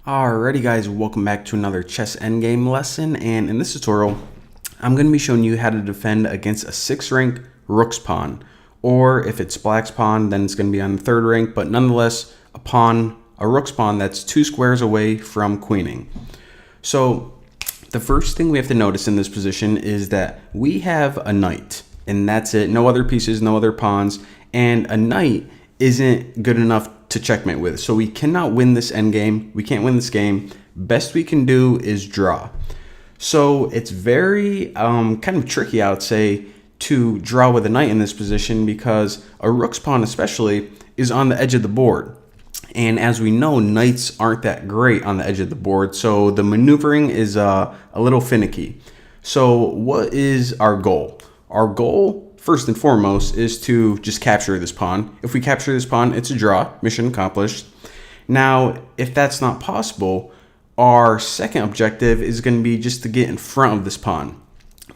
Alrighty guys, welcome back to another chess endgame lesson, and in this tutorial I'm going to be showing you how to defend against a 6th rank Rooks pawn, or if it's Black's pawn then it's going to be on the 3rd rank, but nonetheless a Rooks pawn that's 2 squares away from queening. So the first thing we have to notice in this position is that we have a knight, and that's it, no other pieces, no other pawns, and a knight isn't good enough to checkmate with. So we cannot win this endgame. We can't win this game. Best we can do is draw. So it's very kind of tricky, I would say, to draw with a knight in this position because a rook's pawn especially is on the edge of the board. And as we know, knights aren't that great on the edge of the board. So the maneuvering is a little finicky. So what is our goal? Our goal, first and foremost, is to just capture this pawn. If we capture this pawn, it's a draw, mission accomplished. Now, if that's not possible, our second objective is going to be just to get in front of this pawn.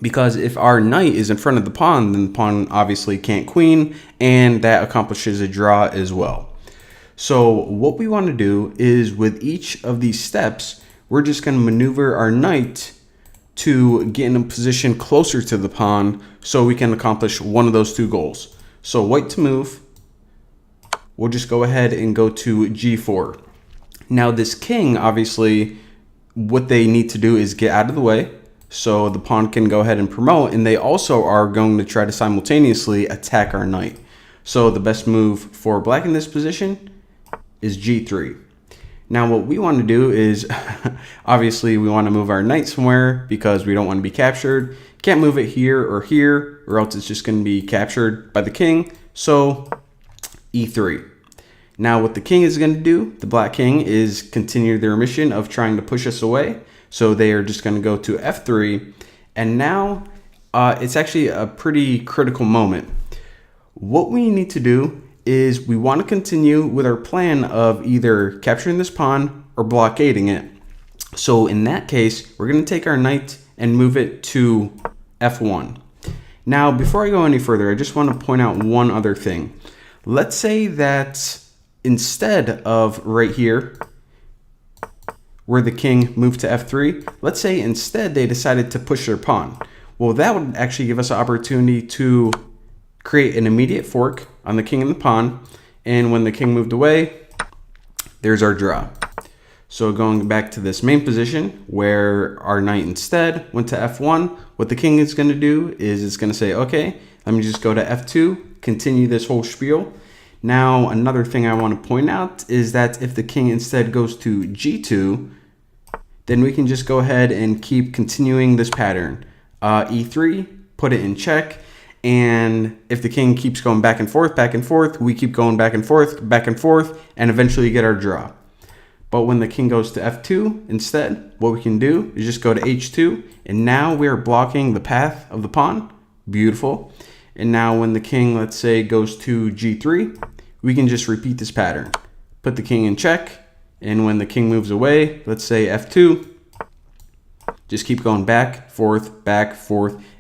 Because if our knight is in front of the pawn, then the pawn obviously can't queen, and that accomplishes a draw as well. So what we want to do is with each of these steps, we're just going to maneuver our knight to get in a position closer to the pawn so we can accomplish one of those two goals. So white to move, we'll just go ahead and go to g4. Now this king, obviously, what they need to do is get out of the way so the pawn can go ahead and promote, and they also are going to try to simultaneously attack our knight. So the best move for black in this position is g3. Now what we want to do is, obviously we want to move our knight somewhere because we don't want to be captured. Can't move it here, or else it's just going to be captured by the king. So e3. Now what the king is going to do, the black king, is continue their mission of trying to push us away. So they are just going to go to f3. And now it's actually a pretty critical moment. What we need to do is we want to continue with our plan of either capturing this pawn or blockading it. So in that case, we're going to take our knight and move it to f1. Now, before I go any further, I just want to point out one other thing. Let's say that instead of right here, where the king moved to f3, let's say instead they decided to push their pawn. Well, that would actually give us an opportunity to create an immediate fork on the king and the pawn, and when the king moved away, there's our draw. So going back to this main position where our knight instead went to f1, what the king is going to do is it's going to say, okay, let me just go to f2, continue this whole spiel. Now another thing I want to point out is that if the king instead goes to g2, then we can just go ahead and keep continuing this pattern. e3, put it in check. And if the king keeps going back and forth, we keep going back and forth, and eventually get our draw. But when the king goes to f2 instead, what we can do is just go to h2, and now we are blocking the path of the pawn. Beautiful. And now when the king, let's say, goes to g3, we can just repeat this pattern. Put the king in check, and when the king moves away, let's say f2, just keep going back, forth,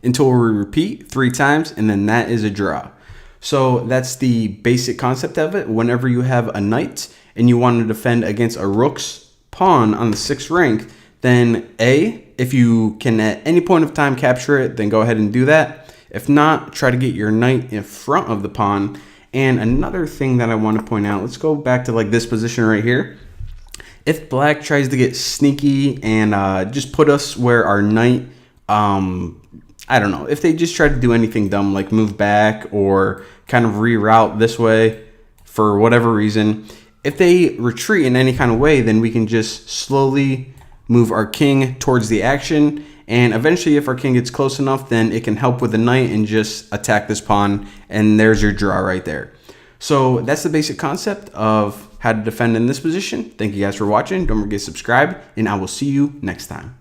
until we repeat 3 times, and then that is a draw. So that's the basic concept of it. Whenever you have a knight and you want to defend against a rook's pawn on the 6th rank, then if you can at any point of time capture it, then go ahead and do that. If not, try to get your knight in front of the pawn. And another thing that I want to point out, let's go back to like this position right here. If black tries to get sneaky and just put us where our knight, I don't know, if they just try to do anything dumb like move back or kind of reroute this way for whatever reason, if they retreat in any kind of way, then we can just slowly move our king towards the action. And eventually, if our king gets close enough, then it can help with the knight and just attack this pawn. And there's your draw right there. So that's the basic concept of how to defend in this position. Thank you guys for watching. Don't forget to subscribe, and I will see you next time.